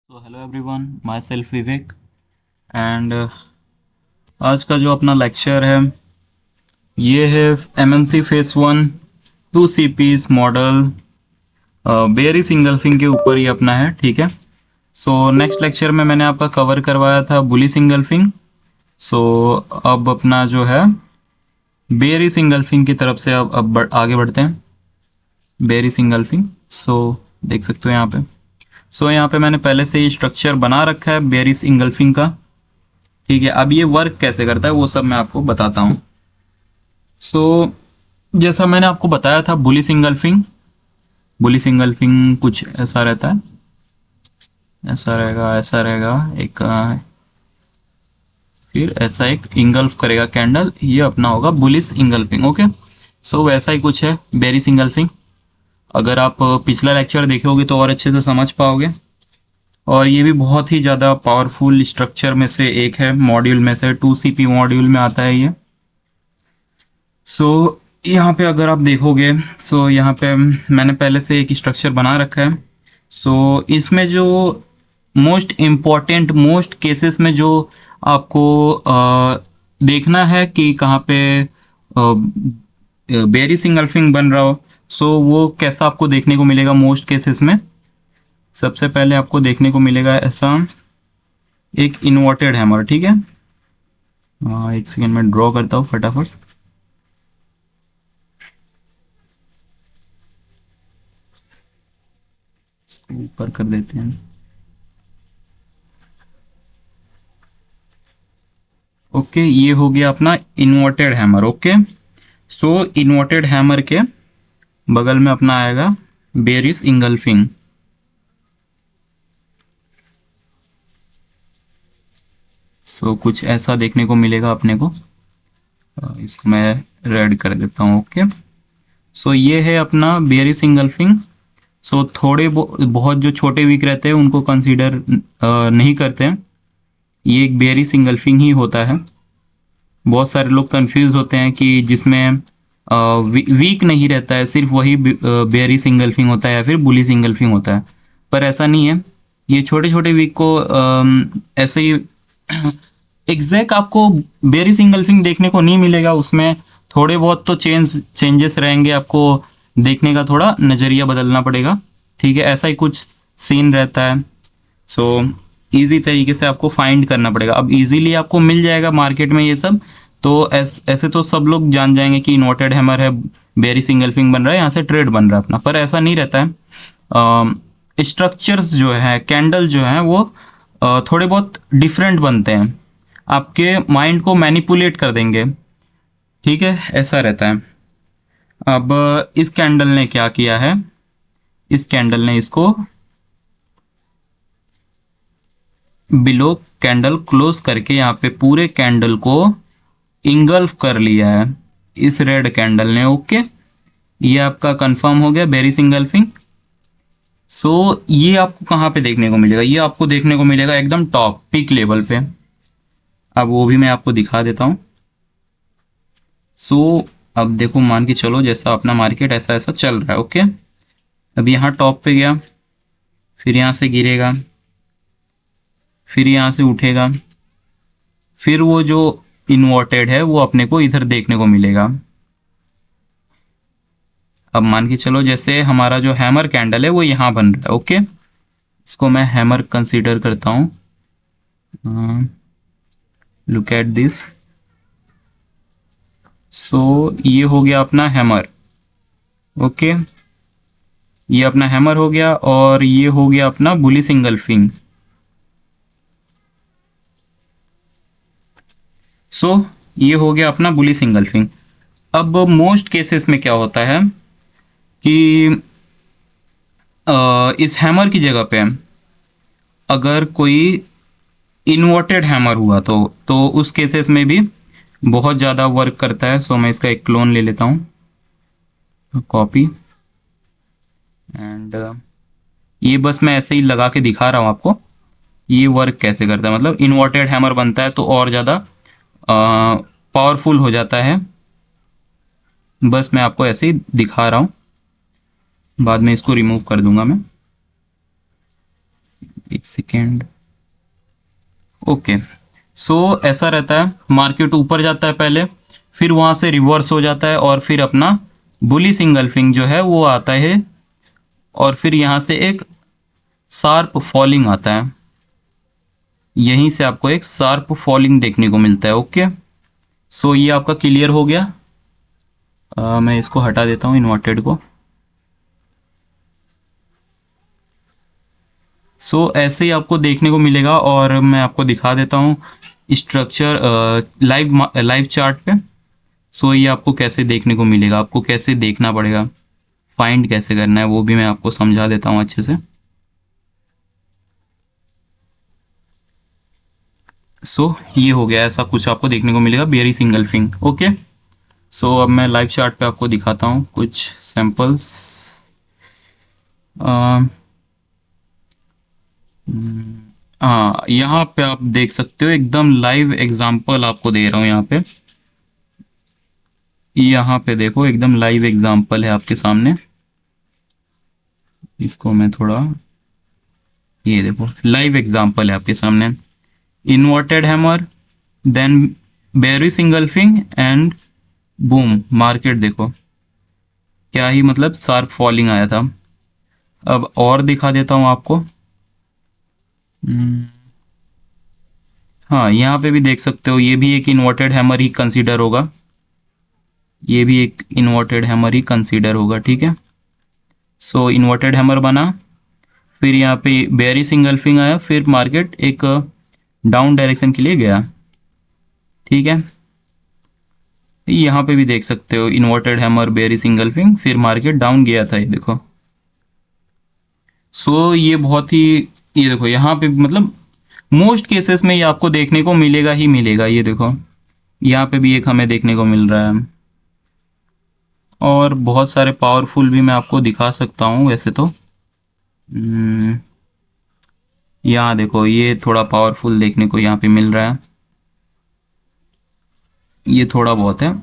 तो hello everyone, myself Vivek and आज का जो अपना लेक्चर है ये है MMC phase one 2 CPs model बेरी सिंगल्फिंग के ऊपर ही अपना है। ठीक है। सो नेक्स्ट लेक्चर में मैंने आपका कवर करवाया था बुली सिंगल्फिंग। सो अब अपना जो है बेरी सिंगल्फिंग की तरफ से अब आगे बढ़ते हैं। बेरी सिंगल्फिंग। सो देख सकते हो यहाँ पे। सो यहाँ पे मैंने पहले से ही स्ट्रक्चर बना रखा है बेरी सिंगल्फिंग का। ठीक है। अब ये वर्क कैसे करता है वो सब मैं आपको बताता हूँ। सो जैसा मैंने आपको बताया था बुली सिंगल्फिंग कुछ ऐसा रहता है। ऐसा रहेगा एक फिर ऐसा एक इंगल्फ करेगा कैंडल, ये अपना होगा बुलिस इंगल्फिंग। ओके। सो वैसा ही कुछ है बेरी सिंगल्फिंग। अगर आप पिछला लेक्चर देखोगे तो और अच्छे से समझ पाओगे। और ये भी बहुत ही ज़्यादा पावरफुल स्ट्रक्चर में से एक है, मॉड्यूल में से 2 CP मॉड्यूल में आता है ये। सो यहाँ पे अगर आप देखोगे, यहाँ पे मैंने पहले से एक स्ट्रक्चर बना रखा है। इसमें जो मोस्ट इम्पॉर्टेंट मोस्ट केसेस में जो आपको देखना है कि कहाँ पे बेरी सिंगल्फिंग बन रहा हो, वो कैसा आपको देखने को मिलेगा मोस्ट केसेस में। सबसे पहले आपको देखने को मिलेगा ऐसा एक इन्वर्टेड हैमर। ठीक है। एक सेकेंड में ड्रॉ करता हूँ फटाफट। इसको ऊपर कर देते हैं। ओके, ये हो गया अपना inverted hammer. Okay. Inverted hammer के बगल में अपना आएगा बेरिस इंगल्फिंग। कुछ ऐसा देखने को मिलेगा अपने को। इसको मैं रेड कर देता हूँ। ओके। ये है अपना बेरिस इंगल्फिंग। बहुत जो छोटे वीक रहते हैं उनको कंसीडर नहीं करते हैं। ये एक बेरिस इंगल्फिंग ही होता है। बहुत सारे लोग कंफ्यूज होते हैं कि जिसमें वीक नहीं रहता है, सिर्फ वही बेरी सिंगल्फिंग होता है या फिर बुली सिंगल्फिंग होता है। पर ऐसा नहीं है। ये छोटे छोटे वीक को ऐसे ही एग्जैक्ट आपको बेरी सिंगल्फिंग देखने को नहीं मिलेगा। उसमें थोड़े बहुत तो चेंजेस रहेंगे। आपको देखने का थोड़ा नज़रिया बदलना पड़ेगा। ठीक है। ऐसा ही कुछ सीन रहता है। सो इजी तरीके से आपको फाइंड करना पड़ेगा। अब इजीली आपको मिल जाएगा मार्केट में ये सब। तो ऐसे तो सब लोग जान जाएंगे कि इन्वर्टेड हैमर है, बेरी सिंगल्फिंग बन रहा है, यहाँ से ट्रेड बन रहा है अपना। पर ऐसा नहीं रहता है। स्ट्रक्चर्स जो है, कैंडल जो है वो थोड़े बहुत डिफरेंट बनते हैं, आपके माइंड को मैनिपुलेट कर देंगे। ठीक है। ऐसा रहता है। अब इस कैंडल ने क्या किया है, इस कैंडल ने इसको बिलो कैंडल क्लोज करके यहाँ पे पूरे कैंडल को इंगल्फ कर लिया है इस रेड कैंडल ने। ओके। ये आपका कंफर्म हो गया बेरी सिंगल्फिंग। ये आपको कहाँ पे देखने को मिलेगा, ये आपको देखने को मिलेगा एकदम टॉप पीक लेवल पे। अब वो भी मैं आपको दिखा देता हूँ। अब देखो, मान के चलो जैसा अपना मार्केट ऐसा ऐसा चल रहा है। ओके। अब यहाँ टॉप पे गया, फिर यहाँ से गिरेगा, फिर यहाँ से उठेगा, फिर वो जो इन्वर्टेड है वो अपने को इधर देखने को मिलेगा। अब मान के चलो जैसे हमारा जो हैमर कैंडल है वो यहाँ बन रहा है। ओके। इसको मैं हैमर कंसीडर करता हूँ। Look at this. ये हो गया अपना हैमर। ओके। ये अपना हैमर हो गया और ये हो गया अपना बुली सिंगल्फिंग। ये हो गया अपना बुली सिंगल्फिंग। अब मोस्ट केसेस में क्या होता है कि इस हैमर की जगह पे अगर कोई इन्वर्टेड हैमर हुआ तो उस केसेस में भी बहुत ज़्यादा वर्क करता है। मैं इसका एक क्लोन ले लेता हूँ, कॉपी, एंड ये बस मैं ऐसे ही लगा के दिखा रहा हूँ आपको ये वर्क कैसे करता है। मतलब इन्वर्टेड हैमर बनता है तो और ज़्यादा पावरफुल हो जाता है। बस मैं आपको ऐसे ही दिखा रहा हूँ, बाद में इसको रिमूव कर दूंगा मैं। एक सेकेंड। ओके, सो ऐसा रहता है, मार्केट ऊपर जाता है पहले, फिर वहां से रिवर्स हो जाता है और फिर अपना बुलिश इंगल्फिंग जो है वो आता है, और फिर यहाँ से एक शार्प फॉलिंग आता है। यहीं से आपको एक शार्प फॉलिंग देखने को मिलता है। ओके, सो ये आपका क्लियर हो गया। मैं इसको हटा देता हूँ इन्वर्टेड को। सो ऐसे ही आपको देखने को मिलेगा, और मैं आपको दिखा देता हूँ स्ट्रक्चर लाइव लाइव चार्ट पे। सो ये आपको कैसे देखने को मिलेगा, आपको कैसे देखना पड़ेगा, फाइंड कैसे करना है, वो भी मैं आपको समझा देता हूँ अच्छे से। सो ये हो गया, ऐसा कुछ आपको देखने को मिलेगा बेयरिश इंगल्फिंग। ओके, सो अब मैं लाइव चार्ट पे आपको दिखाता हूँ कुछ सैंपल्स। हाँ, यहाँ पे आप देख सकते हो एकदम लाइव एग्जांपल आपको दे रहा हूँ यहाँ पे। यहाँ पे देखो एकदम लाइव एग्जांपल है आपके सामने। इसको मैं थोड़ा, ये देखो लाइव एग्जांपल है आपके सामने। Inverted hammer, then bearish engulfing and boom, market देखो क्या ही मतलब शार्प फॉलिंग आया था। अब और दिखा देता हूँ आपको। हाँ, यहाँ पे भी देख सकते हो, ये भी एक इन्वर्टेड हैमर ही कंसीडर होगा, ये भी एक इन्वर्टेड हैमर ही कंसीडर होगा। ठीक है, सो इन्वर्टेड हैमर बना, फिर यहाँ पे बेयरिश इंगल्फिंग आया, फिर मार्केट एक डाउन डायरेक्शन के लिए गया। ठीक है, यहाँ पे भी देख सकते हो इन्वर्टेड हैमर बेयरिश इंगल्फिंग, फिर मार्केट डाउन गया था, ये देखो। सो ये बहुत ही, ये देखो यहाँ पे मतलब मोस्ट केसेस में ये आपको देखने को मिलेगा ही मिलेगा। ये देखो यहाँ पे भी एक हमें देखने को मिल रहा है, और बहुत सारे पावरफुल भी मैं आपको दिखा सकता हूँ वैसे तो। यहाँ देखो ये थोड़ा पावरफुल देखने को यहाँ पे मिल रहा है, ये थोड़ा बहुत है,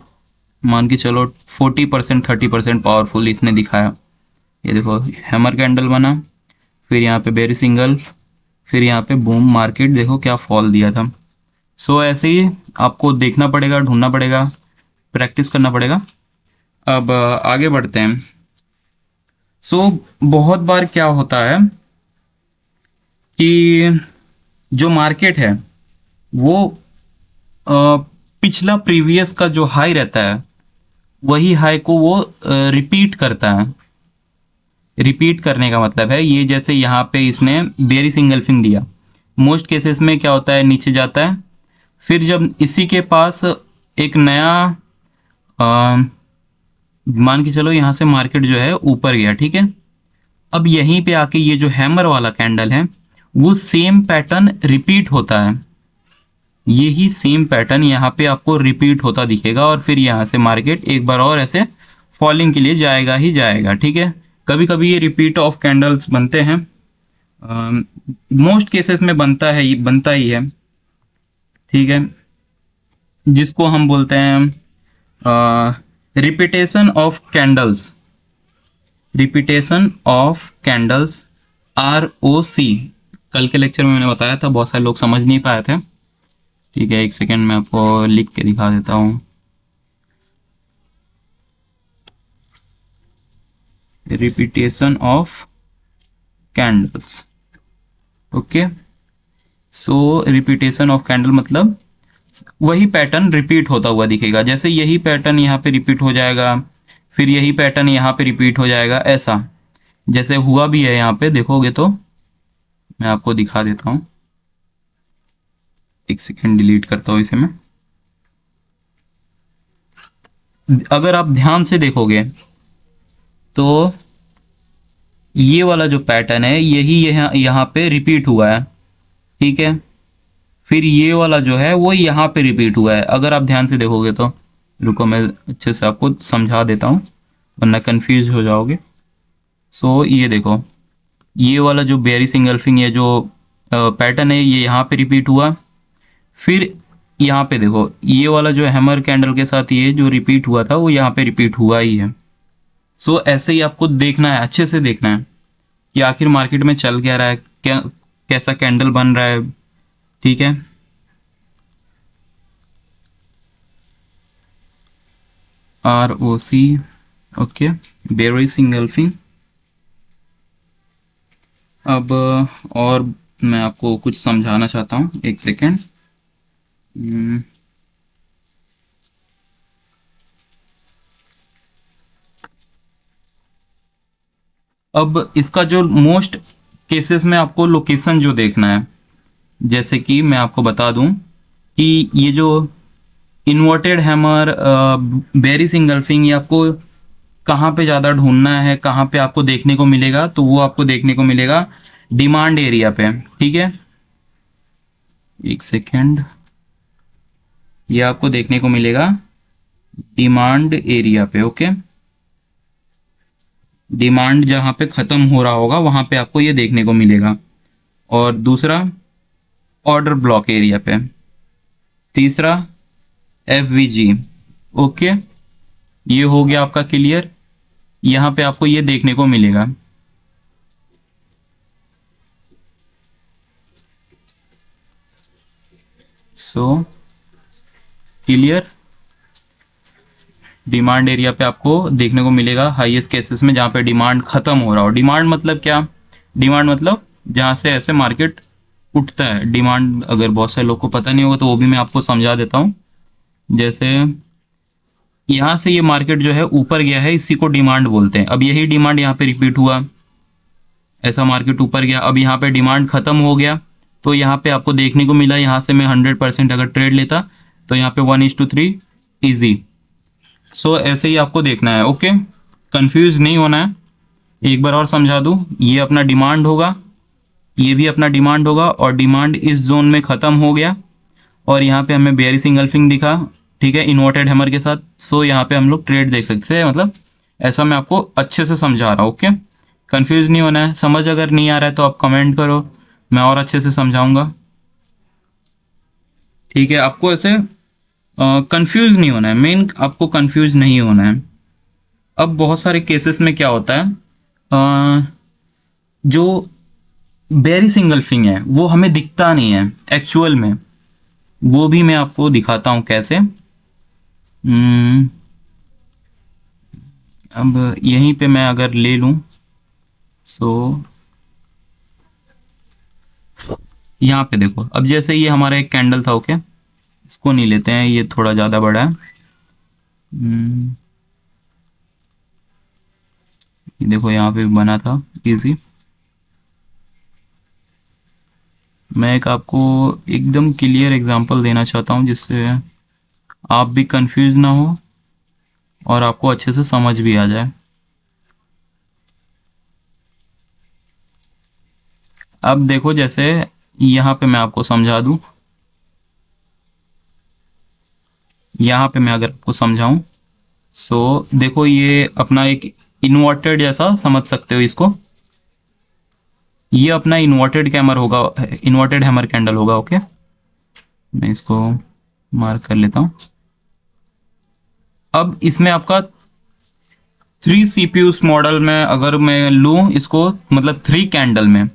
मान के चलो 40% 30% पावरफुल इसने दिखाया। ये देखो हैमर कैंडल बना, फिर यहाँ पे बेरी सिंगल, फिर यहाँ पे बूम, मार्केट देखो क्या फॉल दिया था। सो ऐसे ही आपको देखना पड़ेगा, ढूंढना पड़ेगा, प्रैक्टिस करना पड़ेगा। अब आगे बढ़ते हैं। सो बहुत बार क्या होता है कि जो मार्केट है वो पिछला प्रीवियस का जो हाई रहता है वही हाई को वो रिपीट करता है। रिपीट करने का मतलब है ये, जैसे यहाँ पे इसने बेयरिश इंगल्फिंग दिया, मोस्ट केसेस में क्या होता है नीचे जाता है, फिर जब इसी के पास एक नया मान के चलो यहाँ से मार्केट जो है ऊपर गया। ठीक है, अब यहीं पे आके ये जो हैमर वाला कैंडल है वो सेम पैटर्न रिपीट होता है, यही सेम पैटर्न यहाँ पे आपको रिपीट होता दिखेगा, और फिर यहाँ से मार्केट एक बार और ऐसे फॉलिंग के लिए जाएगा ही जाएगा। ठीक है, कभी कभी ये रिपीट ऑफ कैंडल्स बनते हैं, मोस्ट केसेस में बनता है, ये बनता ही है। ठीक है, जिसको हम बोलते हैं repetition of candles, repetition of candles, ROC। कल के लेक्चर में मैंने बताया था, बहुत सारे लोग समझ नहीं पाए थे। ठीक है, एक सेकेंड मैं आपको लिख के दिखा देता हूँ। Repetition of candles. Okay, so repetition of candle मतलब वही पैटर्न रिपीट होता हुआ दिखेगा, जैसे यही पैटर्न यहाँ पे रिपीट हो जाएगा, फिर यही पैटर्न यहाँ पे रिपीट हो जाएगा, ऐसा जैसे हुआ भी है यहाँ पे देखोगे तो। मैं आपको दिखा देता हूँ, एक सेकेंड डिलीट करता हूँ इसे मैं। अगर आप ध्यान से देखोगे तो ये वाला जो पैटर्न है यही यहाँ पे रिपीट हुआ है। ठीक है, फिर ये वाला जो है वो यहाँ पे रिपीट हुआ है, अगर आप ध्यान से देखोगे तो। रुको मैं अच्छे से आपको समझा देता हूँ वरना कंफ्यूज हो जाओगे। सो ये देखो, ये वाला जो बेयरिश इंगल्फिंग ये जो पैटर्न है ये यहाँ पे रिपीट हुआ, फिर यहाँ पे देखो ये वाला जो हैमर कैंडल के साथ ये जो रिपीट हुआ था वो यहाँ पे रिपीट हुआ ही है। सो ऐसे ही आपको देखना है, अच्छे से देखना है कि आखिर मार्केट में चल क्या रहा है, क्या कैसा कैंडल बन रहा है, ठीक है। ROC, okay, bearish engulfing. अब और मैं आपको कुछ समझाना चाहता हूँ, एक सेकेंड। अब इसका जो मोस्ट केसेस में आपको लोकेशन जो देखना है, जैसे कि मैं आपको बता दूं कि ये जो इन्वर्टेड हैमर, बेयरिश इंगल्फिंग, ये आपको कहाँ पे ज़्यादा ढूंढना है, कहाँ पे आपको देखने को मिलेगा, तो वो आपको देखने को मिलेगा डिमांड एरिया पे, ठीक है। एक सेकेंड, ये आपको देखने को मिलेगा डिमांड एरिया पे, ओके। डिमांड जहाँ पे ख़त्म हो रहा होगा वहाँ पे आपको ये देखने को मिलेगा। और दूसरा ऑर्डर ब्लॉक एरिया पे। तीसरा FVG, ओके। ये हो गया आपका क्लियर। यहाँ पे आपको ये देखने को मिलेगा। सो क्लियर, डिमांड एरिया पे आपको देखने को मिलेगा हाईएस्ट केसेस में जहाँ पे डिमांड खत्म हो रहा हो। डिमांड मतलब क्या? डिमांड मतलब जहाँ से ऐसे मार्केट उठता है। डिमांड अगर बहुत सारे लोग को पता नहीं होगा तो वो भी मैं आपको समझा देता हूँ। जैसे यहाँ से ये मार्केट जो है ऊपर गया है, इसी को डिमांड बोलते हैं। अब यही डिमांड यहाँ पे रिपीट हुआ, ऐसा मार्केट ऊपर गया, अब यहाँ पे डिमांड खत्म हो गया, तो यहाँ पे आपको देखने को मिला, यहाँ से मैं 100% अगर ट्रेड लेता तो यहाँ पे 1:3 ईजी। सो ऐसे ही आपको देखना है, ओके। कंफ्यूज नहीं होना है। एक बार और समझा दूँ, ये अपना डिमांड होगा, ये भी अपना डिमांड होगा, और डिमांड इस जोन में ख़त्म हो गया और यहाँ पे हमें बेयरिश इंगल्फिंग दिखा, ठीक है, इन्वर्टेड हैमर के साथ। सो यहाँ पे हम लोग ट्रेड देख सकते हैं। मतलब ऐसा मैं आपको अच्छे से समझा रहा हूँ, ओके। कंफ्यूज नहीं होना है। समझ अगर नहीं आ रहा है तो आप कमेंट करो, मैं और अच्छे से समझाऊंगा, ठीक है। आपको ऐसे कंफ्यूज नहीं होना है, मेन आपको कंफ्यूज नहीं होना है। अब बहुत सारे केसेस में क्या होता है, जो बेयरिश इंगल्फिंग है वो हमें दिखता नहीं है एक्चुअल में। वो भी मैं आपको दिखाता हूँ कैसे। अब यहीं पे मैं अगर ले लूँ, सो यहाँ पे देखो, अब जैसे ये हमारा एक कैंडल था, ओके, इसको नहीं लेते हैं, ये थोड़ा ज़्यादा बड़ा है। ये देखो यहाँ पे बना था इजी। मैं एक आपको एकदम क्लियर एग्जांपल देना चाहता हूँ जिससे आप भी कंफ्यूज ना हो और आपको अच्छे से समझ भी आ जाए। अब देखो, जैसे यहाँ पे मैं आपको समझा दूँ, यहाँ पे मैं अगर आपको समझाऊं, सो देखो ये अपना एक इन्वर्टेड जैसा समझ सकते हो इसको। ये अपना इन्वर्टेड कैमर होगा, इन्वर्टेड हैमर कैंडल होगा, ओके। मैं इसको मार्क कर लेता हूं। अब इसमें आपका 3 CPUs मॉडल में अगर मैं लूं इसको, मतलब 3 कैंडल में,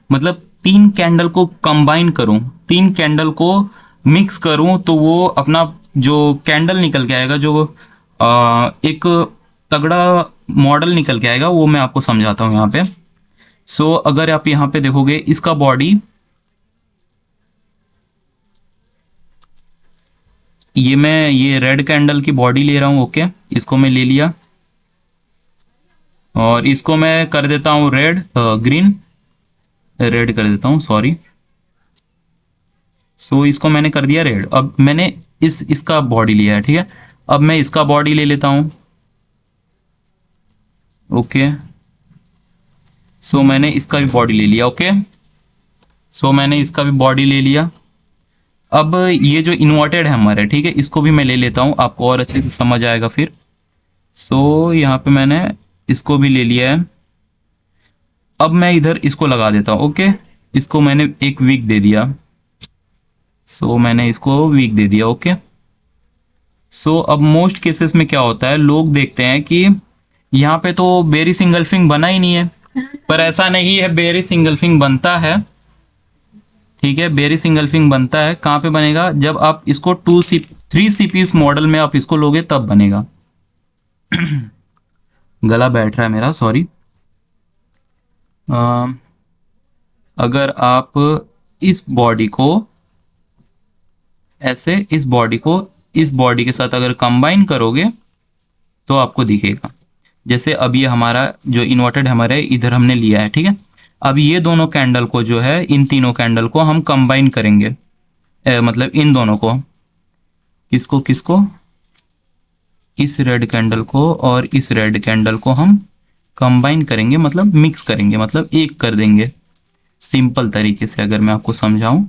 मतलब 3 कैंडल को कंबाइन करूं, 3 कैंडल को मिक्स करूं, तो वो अपना जो कैंडल निकल के आएगा, जो एक तगड़ा मॉडल निकल के आएगा, वो मैं आपको समझाता हूं यहाँ पे। सो अगर आप यहाँ पे देखोगे, इसका बॉडी, ये रेड कैंडल की बॉडी ले रहा हूँ, ओके। इसको मैं ले लिया और इसको मैं कर देता हूँ ग्रीन, रेड कर देता हूँ, सॉरी। सो इसको मैंने कर दिया रेड। अब मैंने इसका बॉडी लिया है, ठीक है। अब मैं इसका बॉडी ले लेता हूँ, ओके। सो मैंने इसका भी बॉडी ले लिया, ओके। सो मैंने इसका भी बॉडी ले लिया। अब ये जो इन्वर्टेड हैमर है, ठीक है, इसको भी मैं ले लेता हूँ, आपको और अच्छे से समझ आएगा फिर। सो यहाँ पे मैंने इसको भी ले लिया है। अब मैं इधर इसको लगा देता हूँ, ओके। इसको मैंने एक वीक दे दिया। सो मैंने इसको वीक दे दिया, ओके। सो अब मोस्ट केसेस में क्या होता है, लोग देखते हैं कि यहाँ पे तो बेयरिश इंगल्फिंग बना ही नहीं है, पर ऐसा नहीं है, बेयरिश इंगल्फिंग बनता है। ठीक है, बेयरिंग इंगल्फिंग बनता है कहाँ पे बनेगा, जब आप इसको 3 CPs मॉडल में आप इसको लोगे तब बनेगा। गला बैठ रहा है मेरा, सॉरी। अगर आप इस बॉडी को ऐसे, इस बॉडी के साथ अगर कंबाइन करोगे तो आपको दिखेगा। जैसे अब ये हमारा जो इन्वर्टेड हैमर है इधर हमने लिया है, ठीक है। अब ये दोनों कैंडल को जो है, इन तीनों कैंडल को हम कंबाइन करेंगे, मतलब इन दोनों को, किसको किसको, इस रेड कैंडल को और इस रेड कैंडल को हम कंबाइन करेंगे, मतलब मिक्स करेंगे, मतलब एक कर देंगे। सिंपल तरीके से अगर मैं आपको समझाऊं,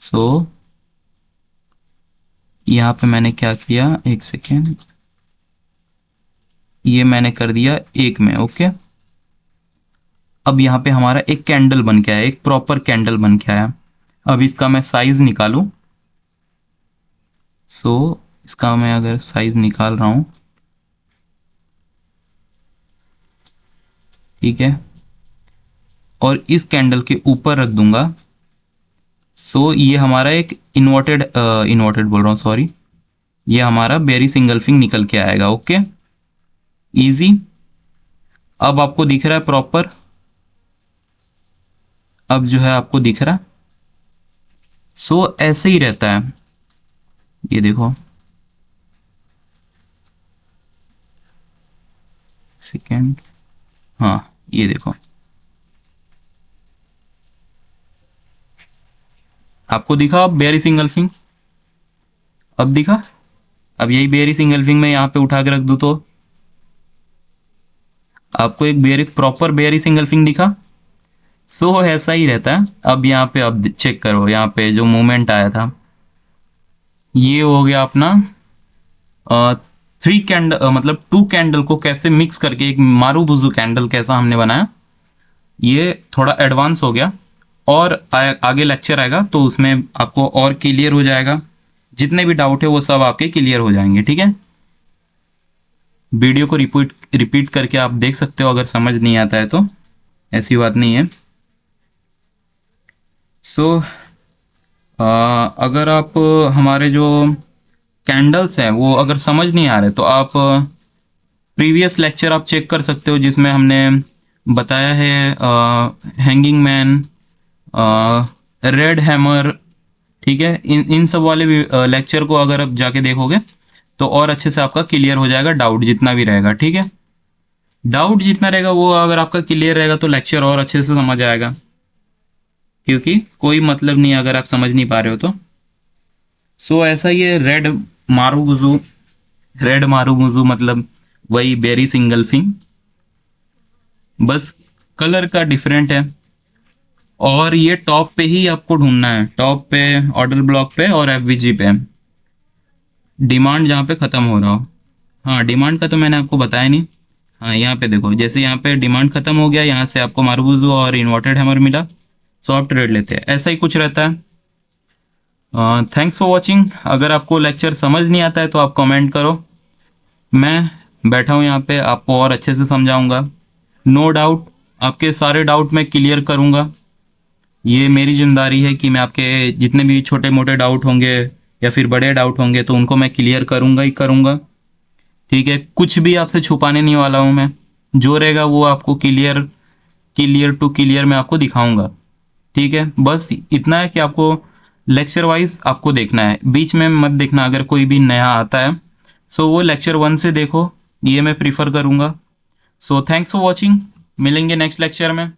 सो यहाँ पे मैंने क्या किया, एक सेकेंड, ये मैंने कर दिया एक में, ओके। अब यहाँ पे हमारा एक कैंडल बन के आया, एक प्रॉपर कैंडल बन के आया। अब इसका मैं साइज निकालूं, सो इसका मैं अगर साइज निकाल रहा हूं, ठीक है, और इस कैंडल के ऊपर रख दूंगा, सो ये हमारा एक इन्वर्टेड बोल रहा हूँ, सॉरी, ये हमारा बेयरिंग इंगल्फिंग निकल के आएगा, ओके, इजी। अब आपको दिख रहा है प्रॉपर, अब जो है आपको दिख रहा, सो ऐसे ही रहता है। ये देखो, सेकेंड, हाँ ये देखो, आपको दिखा अब बेयरिंग इंगल्फिंग, अब दिखा। अब यही बेयरिंग इंगल्फिंग में यहाँ पे उठा के रख दूं तो आपको एक प्रॉपर बेयरिंग इंगल्फिंग दिखा। सो ऐसा ही रहता है। अब यहाँ पे अब चेक करो, यहाँ पे जो मूवमेंट आया था ये हो गया अपना 3 कैंडल, मतलब 2 कैंडल को कैसे मिक्स करके एक मारूबुजू कैंडल कैसा हमने बनाया, ये थोड़ा एडवांस हो गया। और आगे लेक्चर आएगा तो उसमें आपको और क्लियर हो जाएगा, जितने भी डाउट है वो सब आपके क्लियर हो जाएंगे, ठीक है। वीडियो को रिपीट करके आप देख सकते हो अगर समझ नहीं आता है तो, ऐसी बात नहीं है। सो अगर आप हमारे जो कैंडल्स हैं वो अगर समझ नहीं आ रहे तो आप प्रीवियस लेक्चर आप चेक कर सकते हो, जिसमें हमने बताया है हैंगिंग मैन, रेड हैमर, ठीक है। इन सब वाले लेक्चर को अगर आप जाके देखोगे तो और अच्छे से आपका क्लियर हो जाएगा, डाउट जितना भी रहेगा, ठीक है। डाउट जितना रहेगा वो अगर आपका क्लियर रहेगा तो लेक्चर और अच्छे से समझ आएगा, क्योंकि कोई मतलब नहीं अगर आप समझ नहीं पा रहे हो तो। सो ऐसा ये रेड मारूगुजू मतलब वही बेयरिंग इंगल्फिंग, बस कलर का डिफरेंट है। और ये टॉप पे ही आपको ढूंढना है, टॉप पे, ऑर्डर ब्लॉक पे और एफवीजी पे, डिमांड जहाँ पे खत्म हो रहा हो। हाँ, डिमांड का तो मैंने आपको बताया नहीं। हाँ, यहाँ पे देखो, जैसे यहाँ पे डिमांड खत्म हो गया, यहाँ से आपको मारूबुजू और इन्वर्टेड हैमर मिला, सो आप ट्रेड लेते हैं, ऐसा ही कुछ रहता है। Thanks for watching. अगर आपको लेक्चर समझ नहीं आता है तो आप कमेंट करो, मैं बैठा हूँ यहाँ पे, आपको और अच्छे से समझाऊंगा। नो डाउट, आपके सारे डाउट मैं क्लियर करूँगा। ये मेरी जिम्मेदारी है कि मैं आपके जितने भी छोटे मोटे डाउट होंगे या फिर बड़े डाउट होंगे तो उनको मैं क्लियर करूँगा ही करूँगा, ठीक है। कुछ भी आपसे छुपाने नहीं वाला हूँ मैं, जो रहेगा वो आपको क्लियर टू क्लियर मैं आपको दिखाऊंगा, ठीक है। बस इतना है कि आपको लेक्चर वाइज आपको देखना है, बीच में मत देखना। अगर कोई भी नया आता है सो वो लेक्चर 1 से देखो, ये मैं प्रीफर करूँगा। सो थैंक्स फॉर वॉचिंग, मिलेंगे नेक्स्ट लेक्चर में।